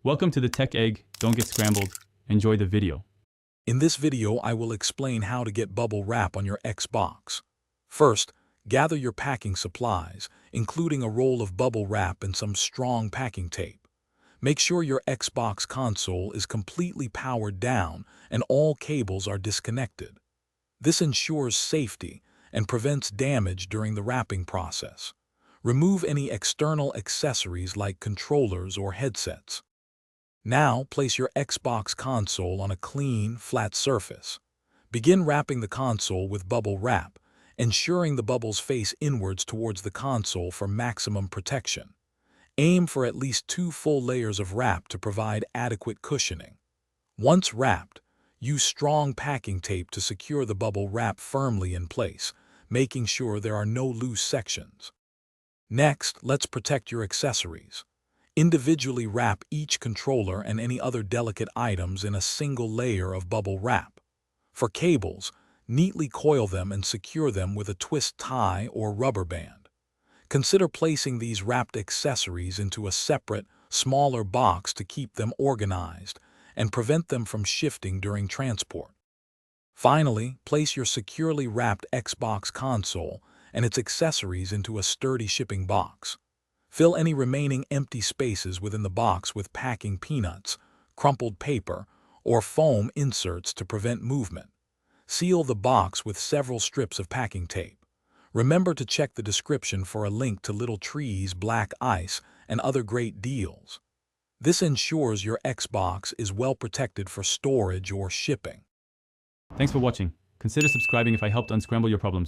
Welcome to the Tech Egg. Don't get scrambled. Enjoy the video. In this video, I will explain how to get bubble wrap on your Xbox. First, gather your packing supplies, including a roll of bubble wrap and some strong packing tape. Make sure your Xbox console is completely powered down and all cables are disconnected. This ensures safety and prevents damage during the wrapping process. Remove any external accessories like controllers or headsets. Now, place your Xbox console on a clean, flat surface. Begin wrapping the console with bubble wrap, ensuring the bubbles face inwards towards the console for maximum protection. Aim for at least 2 full layers of wrap to provide adequate cushioning. Once wrapped, use strong packing tape to secure the bubble wrap firmly in place, making sure there are no loose sections. Next, let's protect your accessories. Individually wrap each controller and any other delicate items in a single layer of bubble wrap. For cables, neatly coil them and secure them with a twist tie or rubber band. Consider placing these wrapped accessories into a separate, smaller box to keep them organized and prevent them from shifting during transport. Finally, place your securely wrapped Xbox console and its accessories into a sturdy shipping box. Fill any remaining empty spaces within the box with packing peanuts, crumpled paper, or foam inserts to prevent movement. Seal the box with several strips of packing tape. Remember to check the description for a link to Little Trees, Black Ice, and other great deals. This ensures your Xbox is well protected for storage or shipping. Thanks for watching. Consider subscribing if I helped unscramble your problems.